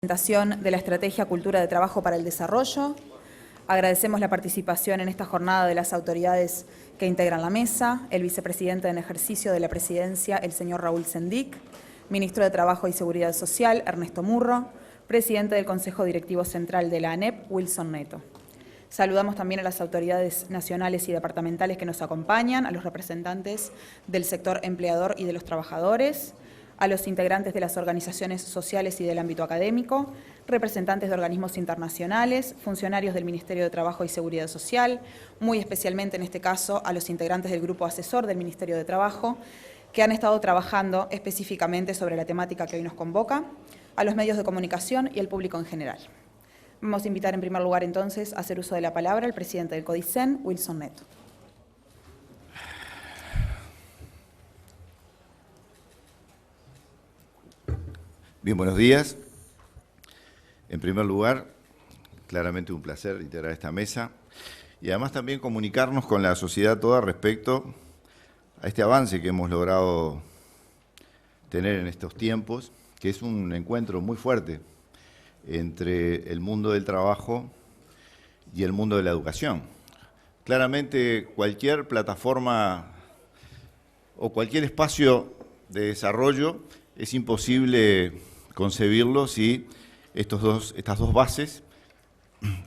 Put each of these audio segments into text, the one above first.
Presentación de la Estrategia Cultura de Trabajo para el Desarrollo. Agradecemos la participación en esta jornada de las autoridades que integran la mesa, el vicepresidente en ejercicio de la presidencia, el señor Raúl Sendic, ministro de Trabajo y Seguridad Social, Ernesto Murro, presidente del Consejo Directivo Central de la ANEP, Wilson Neto. Saludamos también a las autoridades nacionales y departamentales que nos acompañan, a los representantes del sector empleador y de los trabajadores, a los integrantes de las organizaciones sociales y del ámbito académico, representantes de organismos internacionales, funcionarios del Ministerio de Trabajo y Seguridad Social, muy especialmente en este caso a los integrantes del grupo asesor del Ministerio de Trabajo, que han estado trabajando específicamente sobre la temática que hoy nos convoca, a los medios de comunicación y al público en general. Vamos a invitar en primer lugar entonces a hacer uso de la palabra al presidente del CODICEN, Wilson Neto. Bien, buenos días. En primer lugar, claramente un placer integrar esta mesa y además también comunicarnos con la sociedad toda respecto a este avance que hemos logrado tener en estos tiempos, que es un encuentro muy fuerte entre el mundo del trabajo y el mundo de la educación. Claramente cualquier plataforma o cualquier espacio de desarrollo es imposible concebirlo si estas dos bases,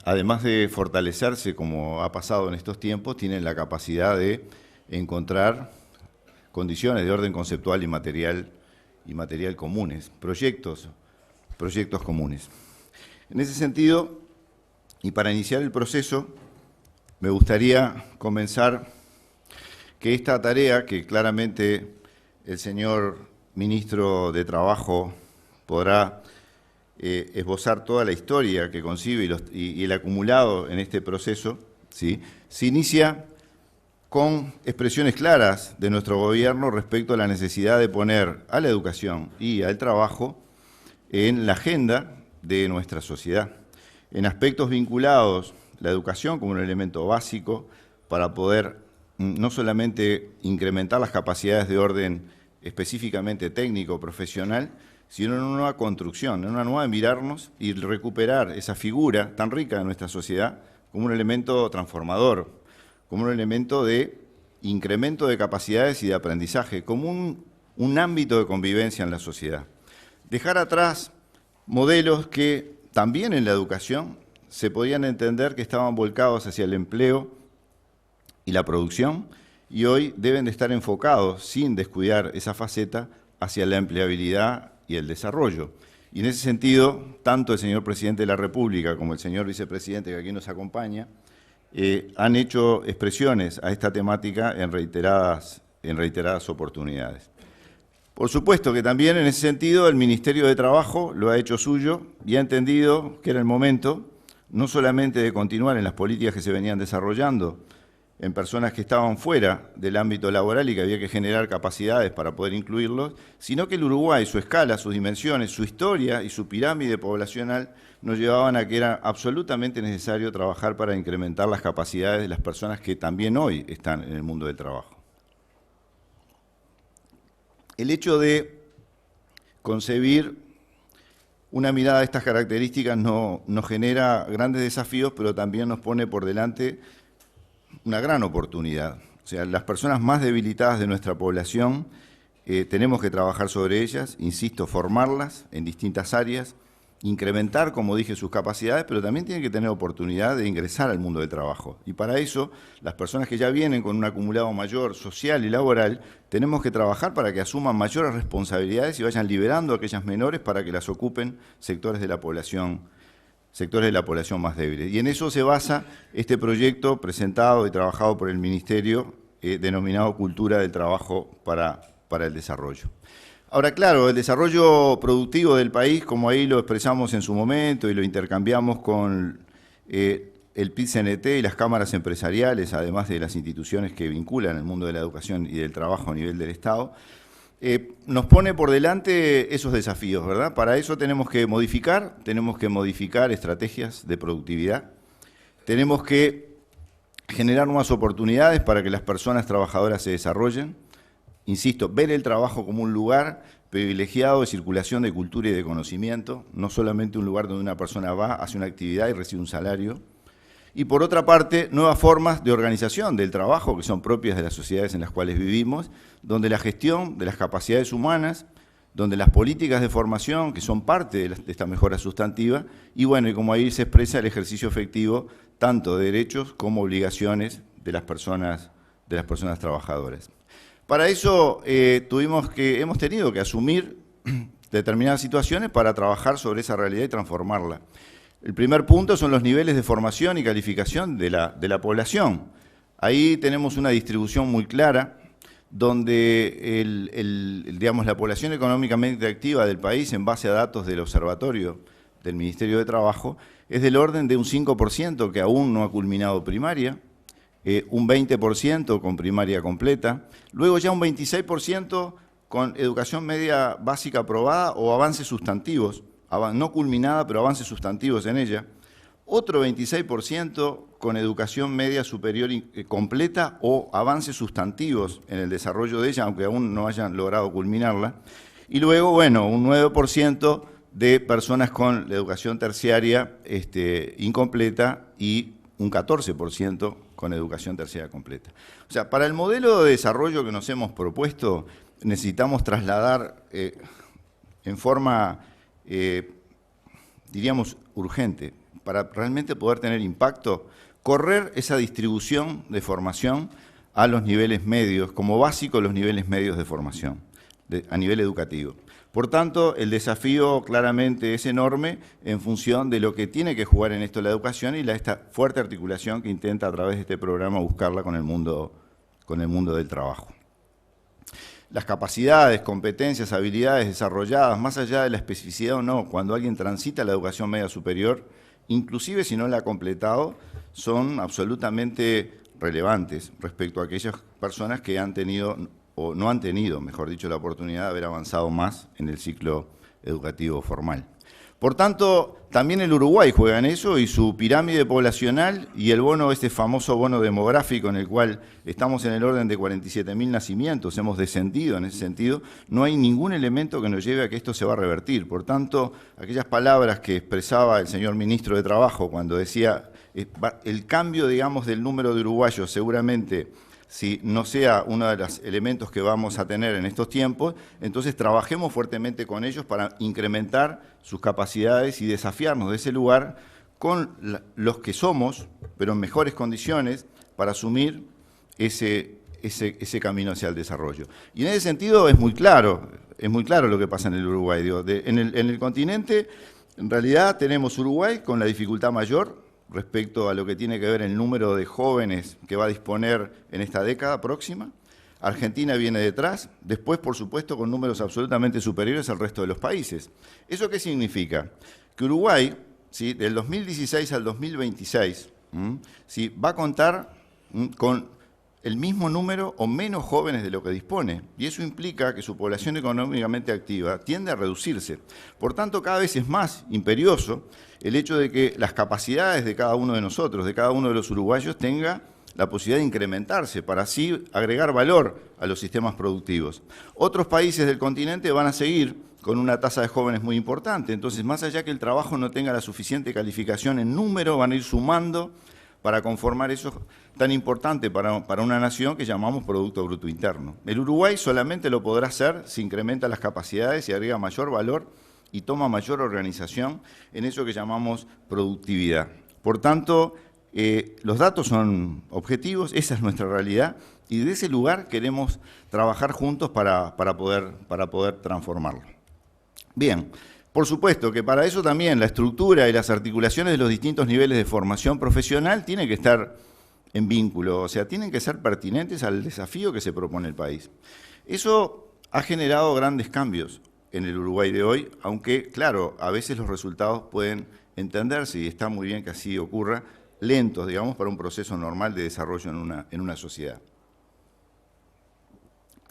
además de fortalecerse como ha pasado en estos tiempos, tienen la capacidad de encontrar condiciones de orden conceptual y material comunes, proyectos comunes. En ese sentido, y para iniciar el proceso, me gustaría comenzar que esta tarea que claramente el señor ministro de Trabajo podrá esbozar toda la historia que concibe y el acumulado en este proceso, ¿sí? Se inicia con expresiones claras de nuestro gobierno respecto a la necesidad de poner a la educación y al trabajo en la agenda de nuestra sociedad, en aspectos vinculados la educación como un elemento básico para poder no solamente incrementar las capacidades de orden específicamente técnico, profesional, sino en una nueva construcción, en una nueva mirarnos y recuperar esa figura tan rica de nuestra sociedad como un elemento transformador, como un elemento de incremento de capacidades y de aprendizaje, como un ámbito de convivencia en la sociedad. Dejar atrás modelos que también en la educación se podían entender que estaban volcados hacia el empleo y la producción, y hoy deben de estar enfocados, sin descuidar esa faceta, hacia la empleabilidad y el desarrollo. Y en ese sentido, tanto el señor presidente de la República como el señor vicepresidente que aquí nos acompaña, han hecho expresiones a esta temática en reiteradas oportunidades. Por supuesto que también en ese sentido el Ministerio de Trabajo lo ha hecho suyo y ha entendido que era el momento no solamente de continuar en las políticas que se venían desarrollando en personas que estaban fuera del ámbito laboral y que había que generar capacidades para poder incluirlos, sino que el Uruguay, su escala, sus dimensiones, su historia y su pirámide poblacional nos llevaban a que era absolutamente necesario trabajar para incrementar las capacidades de las personas que también hoy están en el mundo del trabajo. El hecho de concebir una mirada de estas características nos genera grandes desafíos, pero también nos pone por delante una gran oportunidad. O sea, las personas más debilitadas de nuestra población, tenemos que trabajar sobre ellas, insisto, formarlas en distintas áreas, incrementar, como dije, sus capacidades, pero también tienen que tener oportunidad de ingresar al mundo del trabajo. Y para eso, las personas que ya vienen con un acumulado mayor social y laboral, tenemos que trabajar para que asuman mayores responsabilidades y vayan liberando a aquellas menores para que las ocupen sectores de la población más débiles. Y en eso se basa este proyecto presentado y trabajado por el Ministerio, denominado Cultura del Trabajo para el Desarrollo. Ahora, claro, el desarrollo productivo del país, como ahí lo expresamos en su momento y lo intercambiamos con el PIT-CNT y las cámaras empresariales, además de las instituciones que vinculan el mundo de la educación y del trabajo a nivel del Estado, nos pone por delante esos desafíos, ¿verdad? Para eso tenemos que modificar estrategias de productividad, tenemos que generar nuevas oportunidades para que las personas trabajadoras se desarrollen, insisto, ver el trabajo como un lugar, privilegiado de circulación de cultura y de conocimiento, no solamente un lugar donde una persona va, hace una actividad y recibe un salario. Y por otra parte, nuevas formas de organización del trabajo que son propias de las sociedades en las cuales vivimos, donde la gestión de las capacidades humanas, donde las políticas de formación, que son parte de esta mejora sustantiva, y bueno, y como ahí se expresa el ejercicio efectivo tanto de derechos como obligaciones de las personas trabajadoras. Para eso hemos tenido que asumir determinadas situaciones para trabajar sobre esa realidad y transformarla. El primer punto son los niveles de formación y calificación de la población. Ahí tenemos una distribución muy clara, donde digamos, la población económicamente activa del país, en base a datos del Observatorio del Ministerio de Trabajo, es del orden de un 5% que aún no ha culminado primaria, un 20% con primaria completa, luego ya un 26% con educación media básica aprobada o avances sustantivos, no culminada, pero avances sustantivos en ella, otro 26% con educación media superior completa o avances sustantivos en el desarrollo de ella, aunque aún no hayan logrado culminarla, y luego, bueno, un 9% de personas con la educación terciaria incompleta y un 14% con educación terciaria completa. O sea, para el modelo de desarrollo que nos hemos propuesto, necesitamos trasladar en forma, diríamos, urgente, para realmente poder tener impacto, correr esa distribución de formación a los niveles medios, como básico los niveles medios de formación, a nivel educativo. Por tanto, el desafío claramente es enorme en función de lo que tiene que jugar en esto la educación y esta fuerte articulación que intenta a través de este programa buscarla con el mundo del trabajo. Las capacidades, competencias, habilidades desarrolladas, más allá de la especificidad o no, cuando alguien transita la educación media superior, inclusive si no la ha completado, son absolutamente relevantes respecto a aquellas personas que han tenido, o no han tenido, mejor dicho, la oportunidad de haber avanzado más en el ciclo educativo formal. Por tanto, también el Uruguay juega en eso y su pirámide poblacional y el bono, este famoso bono demográfico en el cual estamos en el orden de 47.000 nacimientos, hemos descendido en ese sentido, no hay ningún elemento que nos lleve a que esto se va a revertir. Por tanto, aquellas palabras que expresaba el señor ministro de Trabajo cuando decía el cambio, digamos, del número de uruguayos seguramente, si no sea uno de los elementos que vamos a tener en estos tiempos, entonces trabajemos fuertemente con ellos para incrementar sus capacidades y desafiarnos de ese lugar con los que somos, pero en mejores condiciones, para asumir ese camino hacia el desarrollo. Y en ese sentido es muy claro lo que pasa en el Uruguay. Digo, en el continente, en realidad tenemos Uruguay con la dificultad mayor, respecto a lo que tiene que ver el número de jóvenes que va a disponer en esta década próxima. Argentina viene detrás, después, por supuesto, con números absolutamente superiores al resto de los países. ¿Eso qué significa? Que Uruguay, ¿sí?, del 2016 al 2026, ¿sí?, va a contar con el mismo número o menos jóvenes de lo que dispone, y eso implica que su población económicamente activa tiende a reducirse. Por tanto, cada vez es más imperioso el hecho de que las capacidades de cada uno de nosotros, de cada uno de los uruguayos, tenga la posibilidad de incrementarse para así agregar valor a los sistemas productivos. Otros países del continente van a seguir con una tasa de jóvenes muy importante, entonces más allá que el trabajo no tenga la suficiente calificación en número, van a ir sumando para conformar eso tan importante para una nación que llamamos Producto Bruto Interno. El Uruguay solamente lo podrá hacer si incrementa las capacidades y agrega mayor valor y toma mayor organización en eso que llamamos productividad. Por tanto, los datos son objetivos, esa es nuestra realidad, y de ese lugar queremos trabajar juntos para poder transformarlo. Bien. Por supuesto que para eso también la estructura y las articulaciones de los distintos niveles de formación profesional tienen que estar en vínculo, o sea, tienen que ser pertinentes al desafío que se propone el país. Eso ha generado grandes cambios en el Uruguay de hoy, aunque, claro, a veces los resultados pueden entenderse, y está muy bien que así ocurra, lentos, digamos, para un proceso normal de desarrollo en una sociedad.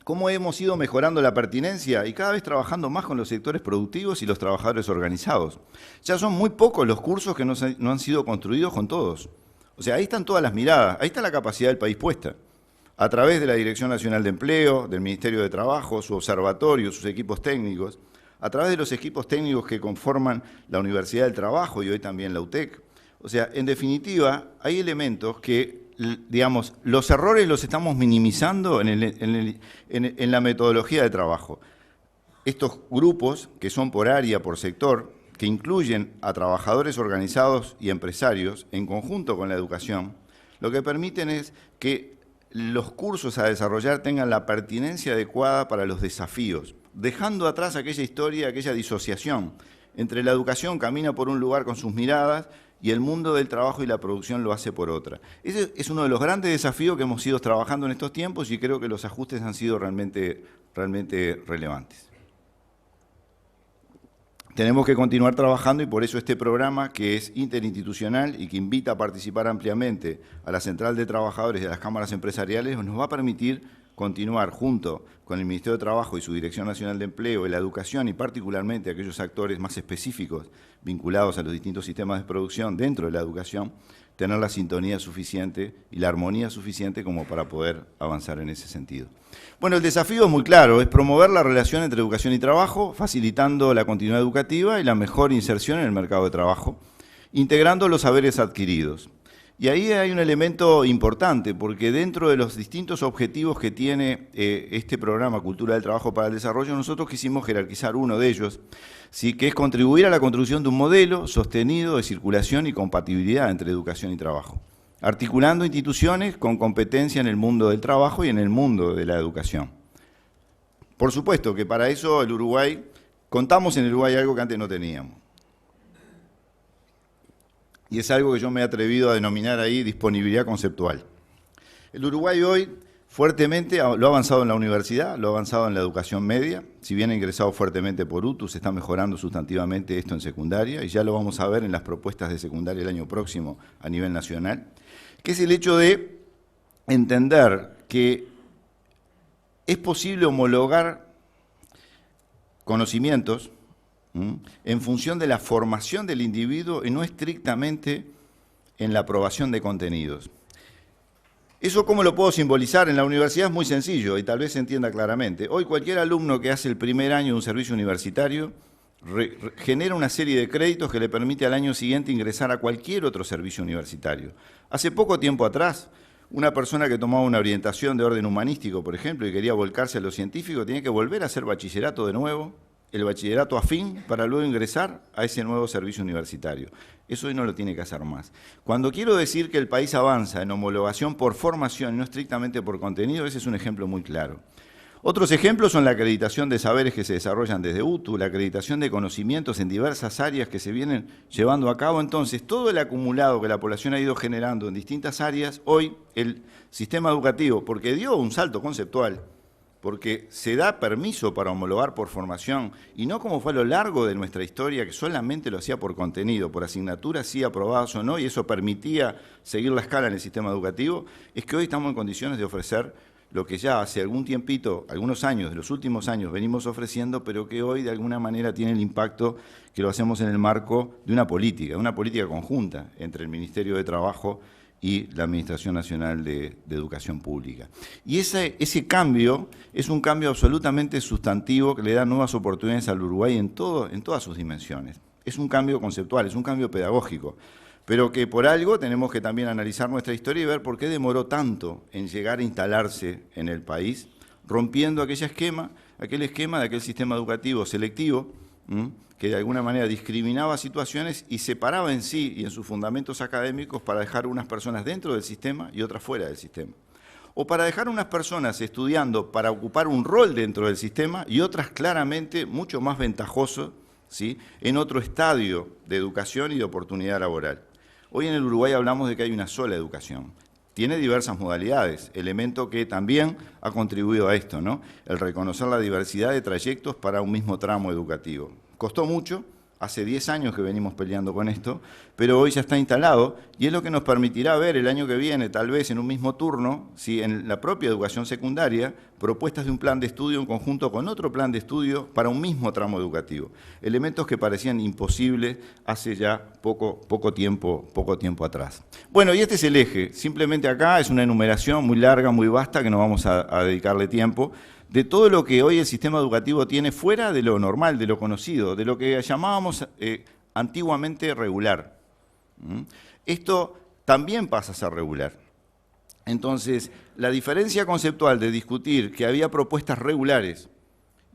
¿Cómo hemos ido mejorando la pertinencia? Y cada vez trabajando más con los sectores productivos y los trabajadores organizados. Ya son muy pocos los cursos que no han sido construidos con todos. O sea, ahí están todas las miradas, ahí está la capacidad del país puesta. a través de la Dirección Nacional de Empleo, del Ministerio de Trabajo, su observatorio, sus equipos técnicos, a través de los equipos técnicos que conforman la Universidad del Trabajo y hoy también la UTEC. O sea, en definitiva, hay elementos que, digamos, los errores los estamos minimizando en la metodología de trabajo. Estos grupos, que son por área, por sector, que incluyen a trabajadores organizados y empresarios, en conjunto con la educación, lo que permiten es que los cursos a desarrollar tengan la pertinencia adecuada para los desafíos, dejando atrás aquella historia, aquella disociación entre la educación camina por un lugar con sus miradas y el mundo del trabajo y la producción lo hace por otra. Ese es uno de los grandes desafíos que hemos ido trabajando en estos tiempos y creo que los ajustes han sido realmente relevantes. Tenemos que continuar trabajando y por eso este programa, que es interinstitucional y que invita a participar ampliamente a la Central de Trabajadores y a las cámaras empresariales, nos va a permitir continuar junto con el Ministerio de Trabajo y su Dirección Nacional de Empleo, y la educación y particularmente aquellos actores más específicos vinculados a los distintos sistemas de producción dentro de la educación, tener la sintonía suficiente y la armonía suficiente como para poder avanzar en ese sentido. Bueno, el desafío es muy claro, es promover la relación entre educación y trabajo, facilitando la continuidad educativa y la mejor inserción en el mercado de trabajo, integrando los saberes adquiridos. Y ahí hay un elemento importante, porque dentro de los distintos objetivos que tiene este programa Cultura del Trabajo para el Desarrollo, nosotros quisimos jerarquizar uno de ellos, ¿sí?, que es contribuir a la construcción de un modelo sostenido de circulación y compatibilidad entre educación y trabajo, articulando instituciones con competencia en el mundo del trabajo y en el mundo de la educación. Por supuesto que para eso contamos en el Uruguay algo que antes no teníamos. Y es algo que yo me he atrevido a denominar ahí disponibilidad conceptual. El Uruguay hoy fuertemente lo ha avanzado en la universidad, lo ha avanzado en la educación media, si bien ha ingresado fuertemente por UTU, se está mejorando sustantivamente esto en secundaria, y ya lo vamos a ver en las propuestas de secundaria el año próximo a nivel nacional, que es el hecho de entender que es posible homologar conocimientos en función de la formación del individuo y no estrictamente en la aprobación de contenidos. ¿Eso cómo lo puedo simbolizar? En la universidad es muy sencillo y tal vez se entienda claramente. Hoy cualquier alumno que hace el primer año de un servicio universitario genera una serie de créditos que le permite al año siguiente ingresar a cualquier otro servicio universitario. Hace poco tiempo atrás, una persona que tomaba una orientación de orden humanístico, por ejemplo, y quería volcarse a lo científico, tenía que volver a hacer bachillerato de nuevo, el bachillerato afín, para luego ingresar a ese nuevo servicio universitario. Eso hoy no lo tiene que hacer más. Cuando quiero decir que el país avanza en homologación por formación y no estrictamente por contenido, ese es un ejemplo muy claro. Otros ejemplos son la acreditación de saberes que se desarrollan desde UTU, la acreditación de conocimientos en diversas áreas que se vienen llevando a cabo. Entonces, todo el acumulado que la población ha ido generando en distintas áreas, hoy el sistema educativo, porque dio un salto conceptual, porque se da permiso para homologar por formación, y no como fue a lo largo de nuestra historia, que solamente lo hacía por contenido, por asignaturas sí aprobadas o no, y eso permitía seguir la escala en el sistema educativo, es que hoy estamos en condiciones de ofrecer lo que ya hace algún tiempito, algunos años, de los últimos años venimos ofreciendo, pero que hoy de alguna manera tiene el impacto que lo hacemos en el marco de una política conjunta entre el Ministerio de Trabajo y la Administración Nacional de Educación Pública. Y ese cambio es un cambio absolutamente sustantivo que le da nuevas oportunidades al Uruguay en todas sus dimensiones. Es un cambio conceptual, es un cambio pedagógico, pero que por algo tenemos que también analizar nuestra historia y ver por qué demoró tanto en llegar a instalarse en el país, rompiendo aquel esquema de aquel sistema educativo selectivo, que de alguna manera discriminaba situaciones y separaba en sí y en sus fundamentos académicos para dejar unas personas dentro del sistema y otras fuera del sistema. O para dejar unas personas estudiando para ocupar un rol dentro del sistema y otras claramente mucho más ventajoso, ¿sí?, en otro estadio de educación y de oportunidad laboral. Hoy en el Uruguay hablamos de que hay una sola educación. Tiene diversas modalidades, elemento que también ha contribuido a esto, ¿no? El reconocer la diversidad de trayectos para un mismo tramo educativo. Costó mucho, hace 10 años que venimos peleando con esto, pero hoy ya está instalado y es lo que nos permitirá ver el año que viene, tal vez en un mismo turno, si en la propia educación secundaria, propuestas de un plan de estudio en conjunto con otro plan de estudio para un mismo tramo educativo. Elementos que parecían imposibles hace ya poco tiempo atrás. Bueno, y este es el eje. Simplemente acá es una enumeración muy larga, muy vasta, que no vamos a dedicarle tiempo, de todo lo que hoy el sistema educativo tiene fuera de lo normal, de lo conocido, de lo que llamábamos antiguamente regular. Esto también pasa a ser regular. Entonces, la diferencia conceptual de discutir que había propuestas regulares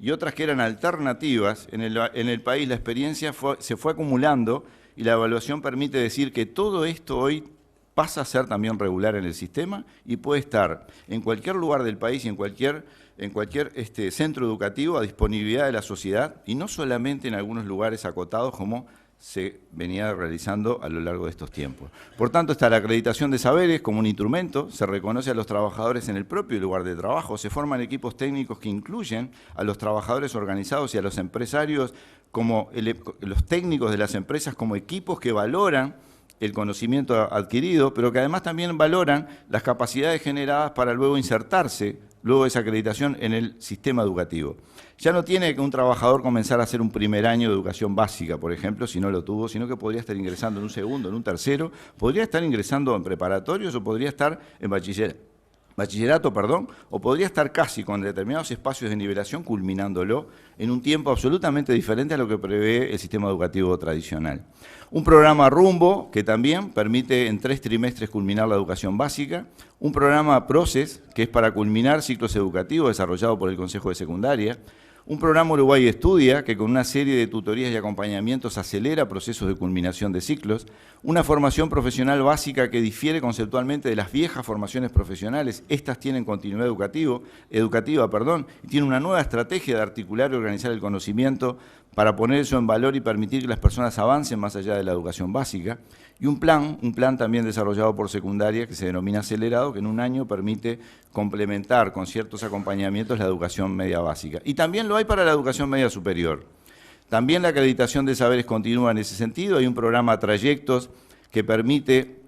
y otras que eran alternativas, en el país la experiencia se fue acumulando y la evaluación permite decir que todo esto hoy pasa a ser también regular en el sistema y puede estar en cualquier lugar del país y en cualquier centro educativo a disponibilidad de la sociedad y no solamente en algunos lugares acotados como se venía realizando a lo largo de estos tiempos. Por tanto, está la acreditación de saberes como un instrumento, se reconoce a los trabajadores en el propio lugar de trabajo, se forman equipos técnicos que incluyen a los trabajadores organizados y a los empresarios, como los técnicos de las empresas como equipos que valoran el conocimiento adquirido, pero que además también valoran las capacidades generadas para luego insertarse, luego de esa acreditación, en el sistema educativo. Ya no tiene que un trabajador comenzar a hacer un primer año de educación básica, por ejemplo, si no lo tuvo, sino que podría estar ingresando en un segundo, en un tercero, podría estar ingresando en preparatorios o podría estar en bachillerato, o podría estar casi con determinados espacios de nivelación culminándolo en un tiempo absolutamente diferente a lo que prevé el sistema educativo tradicional. Un programa Rumbo, que también permite en 3 trimestres culminar la educación básica. Un programa Proces, que es para culminar ciclos educativos desarrollado por el Consejo de Secundaria. Un programa Uruguay Estudia, que con una serie de tutorías y acompañamientos acelera procesos de culminación de ciclos. Una formación profesional básica que difiere conceptualmente de las viejas formaciones profesionales. Estas tienen continuidad educativa, y tienen una nueva estrategia de articular y organizar el conocimiento para poner eso en valor y permitir que las personas avancen más allá de la educación básica. Y un plan también desarrollado por secundaria que se denomina acelerado, que en un año permite complementar con ciertos acompañamientos la educación media básica. Y también lo hay para la educación media superior. También la acreditación de saberes continúa en ese sentido. Hay un programa Trayectos que permite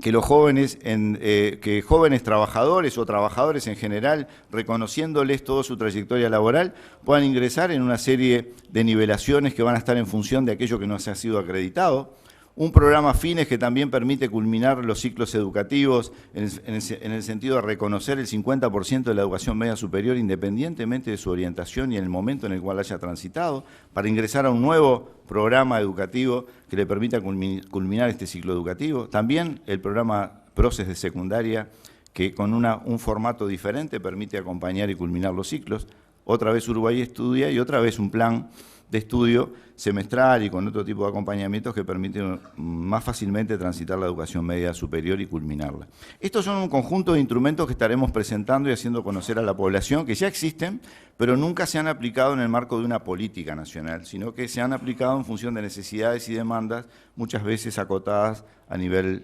que los jóvenes, que jóvenes trabajadores o trabajadores en general, reconociéndoles toda su trayectoria laboral, puedan ingresar en una serie de nivelaciones que van a estar en función de aquello que no se ha sido acreditado. Un programa Fines que también permite culminar los ciclos educativos en el sentido de reconocer el 50% de la educación media superior independientemente de su orientación y en el momento en el cual haya transitado, para ingresar a un nuevo programa educativo que le permita culminar este ciclo educativo. También el programa Proces de secundaria que con un formato diferente permite acompañar y culminar los ciclos. Otra vez Uruguay Estudia y otra vez un plan de estudio semestral y con otro tipo de acompañamientos que permiten más fácilmente transitar la educación media superior y culminarla. Estos son un conjunto de instrumentos que estaremos presentando y haciendo conocer a la población, que ya existen, pero nunca se han aplicado en el marco de una política nacional, sino que se han aplicado en función de necesidades y demandas, muchas veces acotadas a nivel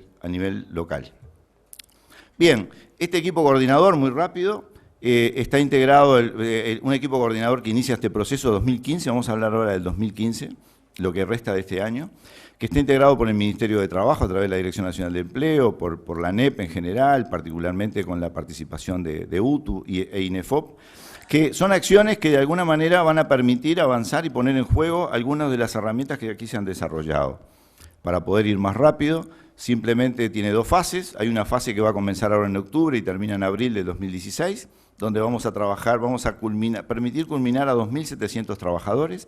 local. Bien, este equipo coordinador, muy rápido, está integrado un equipo coordinador que inicia este proceso 2015, vamos a hablar ahora del 2015, lo que resta de este año, que está integrado por el Ministerio de Trabajo a través de la Dirección Nacional de Empleo, por la ANEP en general, particularmente con la participación de UTU e INEFOP, que son acciones que de alguna manera van a permitir avanzar y poner en juego algunas de las herramientas que aquí se han desarrollado. Para poder ir más rápido, simplemente tiene 2 fases. Hay una fase que va a comenzar ahora en octubre y termina en abril de 2016, donde vamos a trabajar, permitir culminar a 2.700 trabajadores,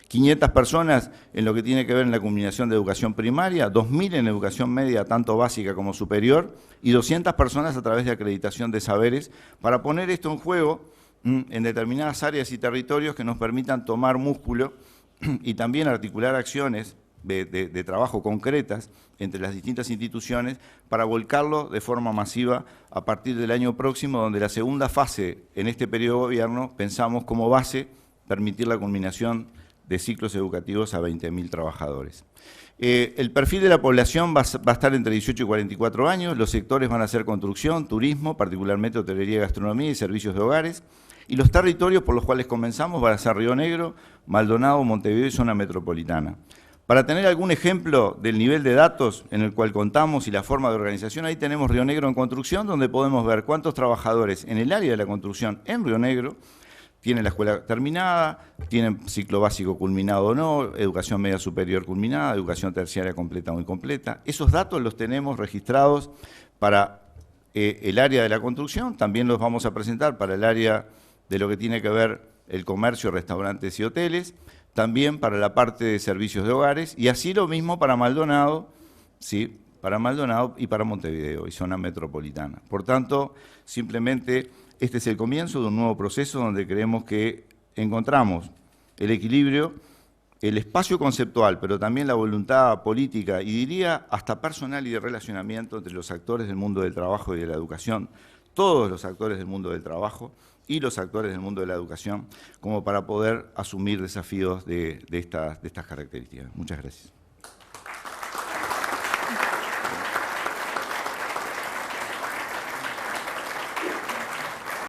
500 personas en lo que tiene que ver en la culminación de educación primaria, 2.000 en educación media, tanto básica como superior, y 200 personas a través de acreditación de saberes, para poner esto en juego en determinadas áreas y territorios que nos permitan tomar músculo y también articular acciones de trabajo concretas entre las distintas instituciones para volcarlo de forma masiva a partir del año próximo, donde la segunda fase en este periodo de gobierno pensamos como base permitir la culminación de ciclos educativos a 20.000 trabajadores. El perfil de la población va a estar entre 18 y 44 años, los sectores van a ser construcción, turismo, particularmente hotelería, gastronomía y servicios de hogares. Y los territorios por los cuales comenzamos van a ser Río Negro, Maldonado, Montevideo y zona metropolitana. Para tener algún ejemplo del nivel de datos en el cual contamos y la forma de organización, ahí tenemos Río Negro en construcción, donde podemos ver cuántos trabajadores en el área de la construcción en Río Negro tienen la escuela terminada, tienen ciclo básico culminado o no, educación media superior culminada, educación terciaria completa o incompleta. Esos datos los tenemos registrados para el área de la construcción, también los vamos a presentar para el área de lo que tiene que ver el comercio, restaurantes y hoteles, también para la parte de servicios de hogares, y así lo mismo para Maldonado, ¿sí? Para Maldonado y para Montevideo y zona metropolitana. Por tanto, simplemente este es el comienzo de un nuevo proceso donde creemos que encontramos el equilibrio, el espacio conceptual, pero también la voluntad política y diría hasta personal y de relacionamiento entre los actores del mundo del trabajo y de la educación, todos los actores del mundo del trabajo y los actores del mundo de la educación, como para poder asumir desafíos de estas características. Muchas gracias.